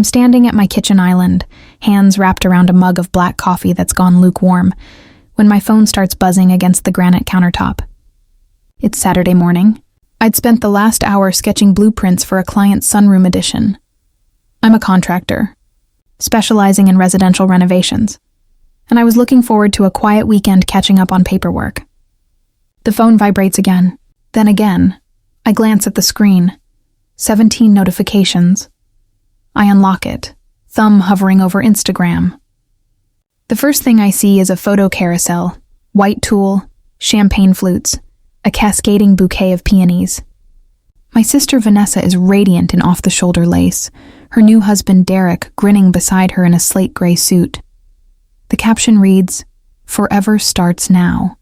I'm standing at my kitchen island, hands wrapped around a mug of black coffee that's gone lukewarm, when my phone starts buzzing against the granite countertop. It's Saturday morning. I'd spent the last hour sketching blueprints for a client's sunroom addition. I'm a contractor, specializing in residential renovations, and I was looking forward to a quiet weekend catching up on paperwork. The phone vibrates again, then again. I glance at the screen. 17 notifications. I unlock it, thumb hovering over Instagram. The first thing I see is a photo carousel, white tulle, champagne flutes, a cascading bouquet of peonies. My sister Vanessa is radiant in off-the-shoulder lace, her new husband Derek grinning beside her in a slate gray suit. The caption reads, "Forever starts now."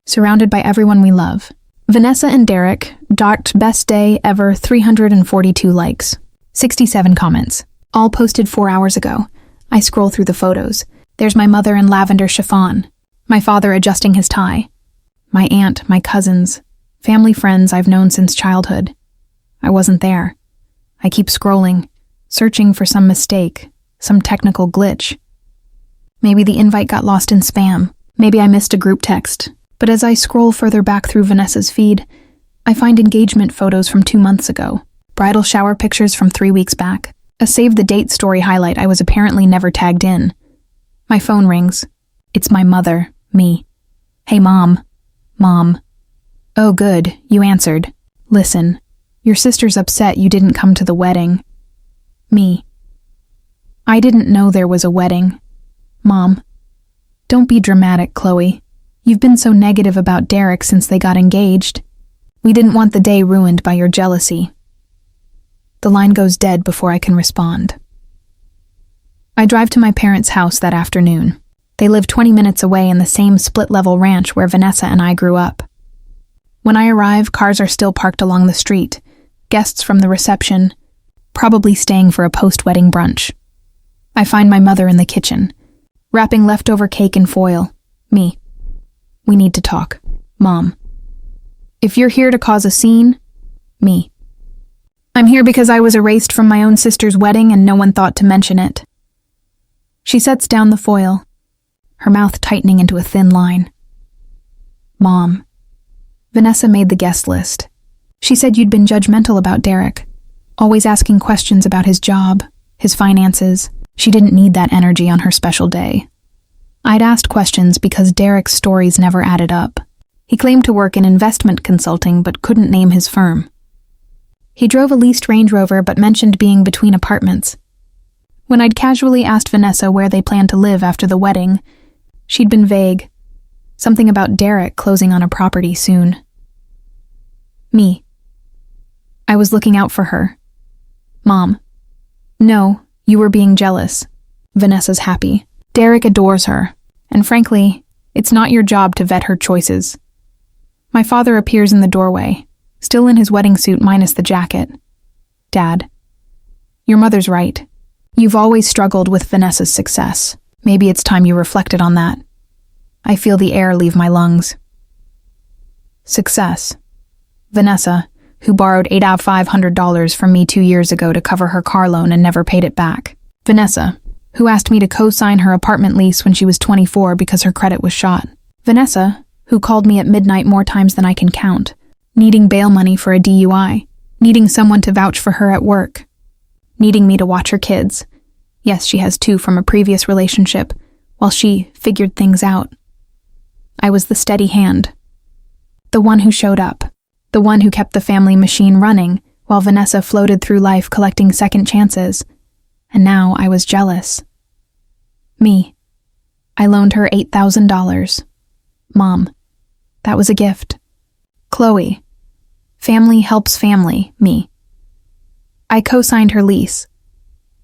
Surrounded by everyone we love. Vanessa and Derek docked best day ever 342 likes, 67 comments, all posted 4 hours ago. I scroll through the photos. There's my mother in lavender chiffon, my father adjusting his tie, my aunt, my cousins, family friends I've known since childhood. I wasn't there. I keep scrolling, searching for some mistake, some technical glitch. Maybe the invite got lost in spam. Maybe I missed a group text. But as I scroll further back through Vanessa's feed, I find engagement photos from 2 months ago, bridal shower pictures from 3 weeks back, a save-the-date story highlight I was apparently never tagged in. My phone rings. It's my mother, me. "Hey, Mom." "Mom." "Oh, good, you answered. Listen, your sister's upset you didn't come to the wedding." Me. "I didn't know there was a wedding." "Mom." "Don't be dramatic, Chloe. You've been so negative about Derek since they got engaged. We didn't want the day ruined by your jealousy." The line goes dead before I can respond. I drive to my parents' house that afternoon. They live 20 minutes away in the same split-level ranch where Vanessa and I grew up. When I arrive, cars are still parked along the street, guests from the reception, probably staying for a post-wedding brunch. I find my mother in the kitchen, wrapping leftover cake in foil. Me. "We need to talk." Mom. "If you're here to cause a scene." Me. "I'm here because I was erased from my own sister's wedding and no one thought to mention it." She sets down the foil, her mouth tightening into a thin line. Mom. "Vanessa made the guest list. She said you'd been judgmental about Derek, always asking questions about his job, his finances. She didn't need that energy on her special day. I'd asked questions because Derek's stories never added up. He claimed to work in investment consulting but couldn't name his firm. He drove a leased Range Rover but mentioned being between apartments. When I'd casually asked Vanessa where they planned to live after the wedding, she'd been vague. Something about Derek closing on a property soon. Me. "I was looking out for her." Mom. "No, you were being jealous." Vanessa's happy. "Derek adores her, and frankly, it's not your job to vet her choices." My father appears in the doorway, still in his wedding suit minus the jacket. Dad. "Your mother's right. You've always struggled with Vanessa's success. Maybe it's time you reflected on that." I feel the air leave my lungs. Success. Vanessa, who borrowed $8,500 from me 2 years ago to cover her car loan and never paid it back. Vanessa, who asked me to co-sign her apartment lease when she was 24 because her credit was shot. Vanessa, who called me at midnight more times than I can count, needing bail money for a DUI, needing someone to vouch for her at work, needing me to watch her kids. Yes, she has 2 from a previous relationship, while she figured things out. I was the steady hand, the one who showed up, the one who kept the family machine running while Vanessa floated through life collecting second chances. And now I was jealous. Me. I loaned her $8,000. Mom. That was a gift. Chloe. Family helps family, me. I co-signed her lease.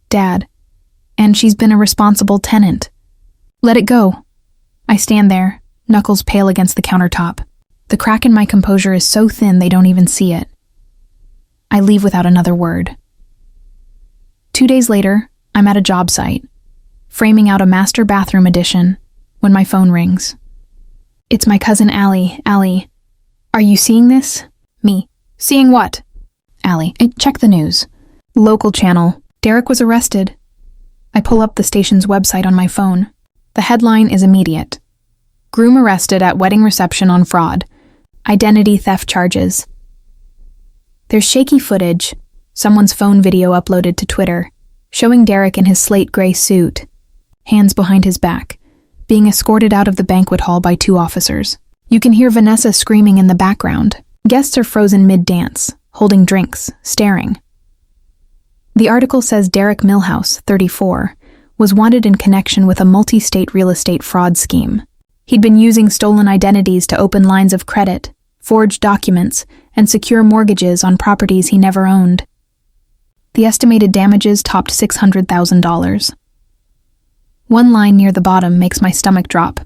Dad. And she's been a responsible tenant. Let it go. I stand there, knuckles pale against the countertop. The crack in my composure is so thin they don't even see it. I leave without another word. 2 days later, I'm at a job site, framing out a master bathroom addition, when my phone rings. It's my cousin Allie. Allie, are you seeing this? Me. Seeing what? Allie, check the news. Local channel. Derek was arrested. I pull up the station's website on my phone. The headline is immediate. Groom arrested at wedding reception on fraud. Identity theft charges. There's shaky footage, someone's phone video uploaded to Twitter, showing Derek in his slate gray suit, hands behind his back, being escorted out of the banquet hall by 2 officers. You can hear Vanessa screaming in the background. Guests are frozen mid-dance, holding drinks, staring. The article says Derek Milhouse, 34, was wanted in connection with a multi-state real estate fraud scheme. He'd been using stolen identities to open lines of credit, forge documents, and secure mortgages on properties he never owned. The estimated damages topped $600,000. One line near the bottom makes my stomach drop.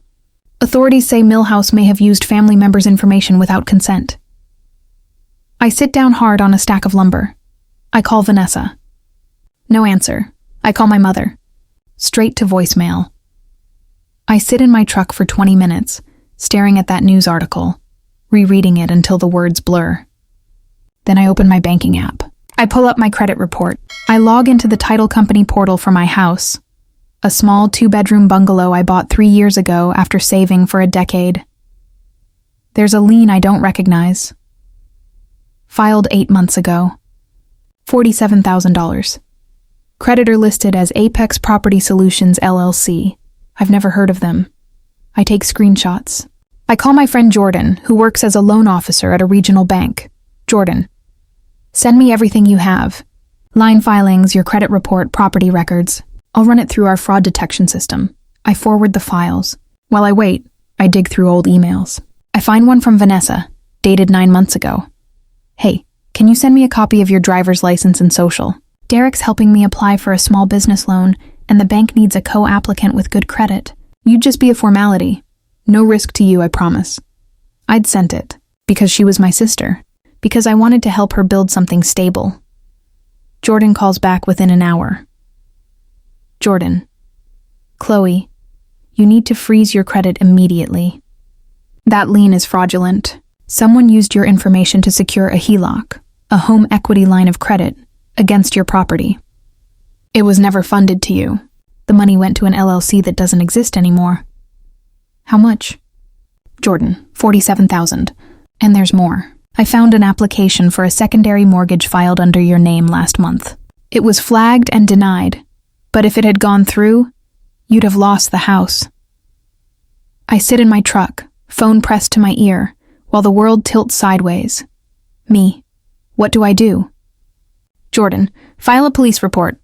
Authorities say Milhouse may have used family members' information without consent. I sit down hard on a stack of lumber. I call Vanessa. No answer. I call my mother. Straight to voicemail. I sit in my truck for 20 minutes, staring at that news article, rereading it until the words blur. Then I open my banking app. I pull up my credit report. I log into the title company portal for my house, a small 2-bedroom bungalow I bought 3 years ago after saving for a decade. There's a lien I don't recognize. Filed 8 months ago. $47,000. Creditor listed as Apex Property Solutions, LLC. I've never heard of them. I take screenshots. I call my friend Jordan, who works as a loan officer at a regional bank. Jordan, send me everything you have. Line filings, your credit report, property records. I'll run it through our fraud detection system. I forward the files. While I wait, I dig through old emails. I find one from Vanessa, dated 9 months ago. Hey, can you send me a copy of your driver's license and social? Derek's helping me apply for a small business loan, and the bank needs a co-applicant with good credit. You'd just be a formality. No risk to you, I promise. I'd sent it, because she was my sister, because I wanted to help her build something stable. Jordan calls back within an hour. Jordan. Chloe, you need to freeze your credit immediately. That lien is fraudulent. Someone used your information to secure a HELOC, a home equity line of credit, against your property. It was never funded to you. The money went to an LLC that doesn't exist anymore. How much? Jordan, $47,000. And there's more. I found an application for a secondary mortgage filed under your name last month. It was flagged and denied, but if it had gone through, you'd have lost the house. I sit in my truck, phone pressed to my ear, while the world tilts sideways. Me. What do I do? Jordan, file a police report.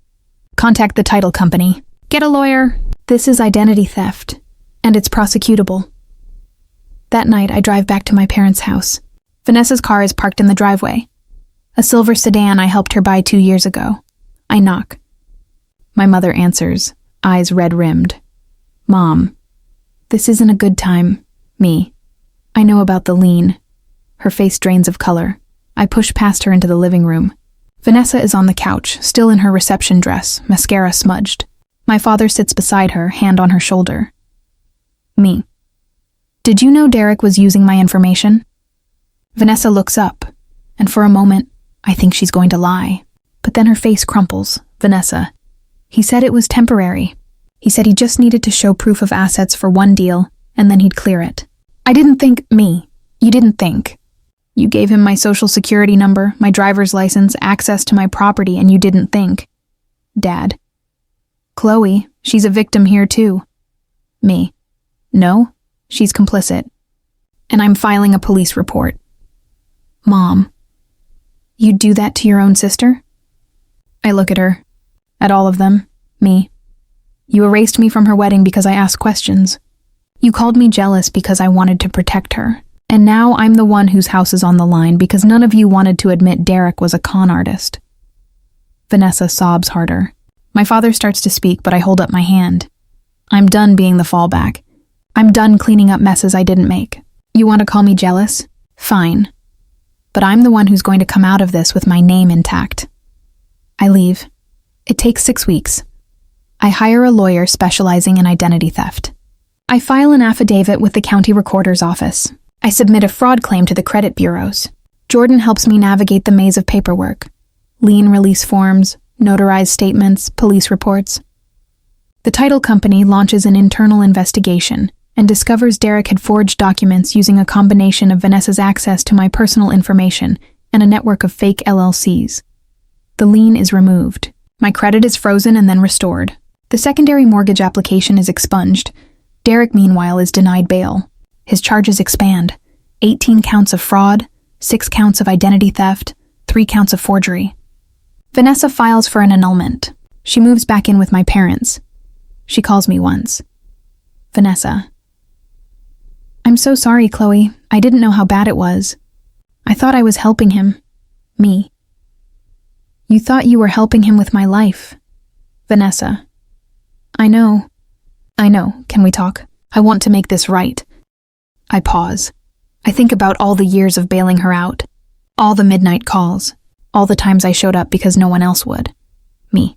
Contact the title company. Get a lawyer. This is identity theft, and it's prosecutable. That night, I drive back to my parents' house. Vanessa's car is parked in the driveway. A silver sedan I helped her buy 2 years ago. I knock. My mother answers, eyes red-rimmed. Mom, this isn't a good time. Me. I know about the lien. Her face drains of color. I push past her into the living room. Vanessa is on the couch, still in her reception dress, mascara smudged. My father sits beside her, hand on her shoulder. Me. Did you know Derek was using my information? Vanessa looks up, and for a moment, I think she's going to lie. But then her face crumples. Vanessa. He said it was temporary. He said he just needed to show proof of assets for one deal, and then he'd clear it. I didn't think. Me. You didn't think. You gave him my social security number, my driver's license, access to my property, and you didn't think. Dad. Chloe, she's a victim here too. Me. No, she's complicit. And I'm filing a police report. Mom. You'd do that to your own sister? I look at her. At all of them. Me. You erased me from her wedding because I asked questions. You called me jealous because I wanted to protect her. And now I'm the one whose house is on the line because none of you wanted to admit Derek was a con artist. Vanessa sobs harder. My father starts to speak, but I hold up my hand. I'm done being the fallback. I'm done cleaning up messes I didn't make. You want to call me jealous? Fine. But I'm the one who's going to come out of this with my name intact. I leave. It takes 6 weeks. I hire a lawyer specializing in identity theft. I file an affidavit with the county recorder's office. I submit a fraud claim to the credit bureaus. Jordan helps me navigate the maze of paperwork. Lien release forms, notarized statements, police reports. The title company launches an internal investigation and discovers Derek had forged documents using a combination of Vanessa's access to my personal information and a network of fake LLCs. The lien is removed. My credit is frozen and then restored. The secondary mortgage application is expunged. Derek, meanwhile, is denied bail. His charges expand. 18 counts of fraud, 6 counts of identity theft, 3 counts of forgery. Vanessa files for an annulment. She moves back in with my parents. She calls me once. Vanessa. I'm so sorry, Chloe. I didn't know how bad it was. I thought I was helping him. Me. You thought you were helping him with my life. Vanessa. I know. Can we talk? I want to make this right. I pause. I think about all the years of bailing her out. All the midnight calls. All the times I showed up because no one else would. Me.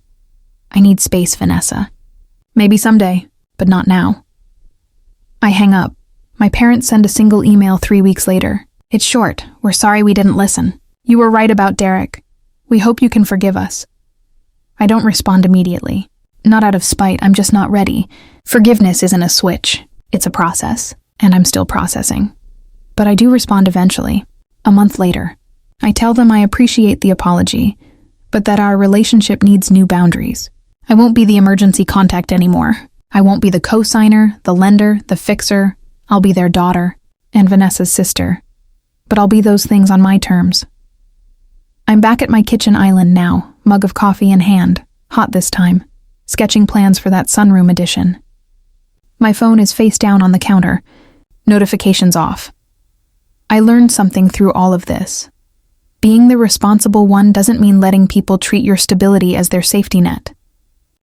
I need space, Vanessa. Maybe someday, but not now. I hang up. My parents send a single email 3 weeks later. It's short. We're sorry we didn't listen. You were right about Derek. We hope you can forgive us. I don't respond immediately. Not out of spite, I'm just not ready. Forgiveness isn't a switch. It's a process, and I'm still processing. But I do respond eventually. A month later. I tell them I appreciate the apology, but that our relationship needs new boundaries. I won't be the emergency contact anymore. I won't be the co-signer, the lender, the fixer. I'll be their daughter, and Vanessa's sister. But I'll be those things on my terms. I'm back at my kitchen island now, mug of coffee in hand, hot this time, sketching plans for that sunroom addition. My phone is face down on the counter, notifications off. I learned something through all of this. Being the responsible one doesn't mean letting people treat your stability as their safety net.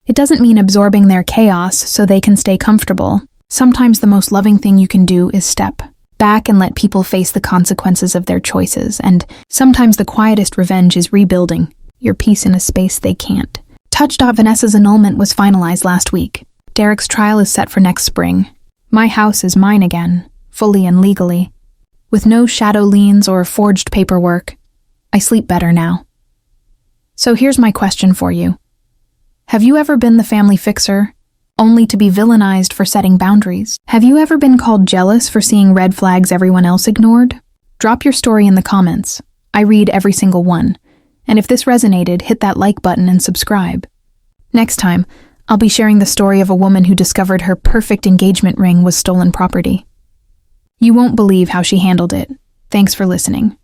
It doesn't mean absorbing their chaos so they can stay comfortable. Sometimes the most loving thing you can do is step back and let people face the consequences of their choices, and sometimes the quietest revenge is rebuilding your peace in a space they can't. Vanessa's annulment was finalized last week. Derek's trial is set for next spring. My house is mine again, fully and legally. With no shadow liens or forged paperwork, I sleep better now. So here's my question for you. Have you ever been the family fixer, only to be villainized for setting boundaries? Have you ever been called jealous for seeing red flags everyone else ignored? Drop your story in the comments. I read every single one. And if this resonated, hit that like button and subscribe. Next time, I'll be sharing the story of a woman who discovered her perfect engagement ring was stolen property. You won't believe how she handled it. Thanks for listening.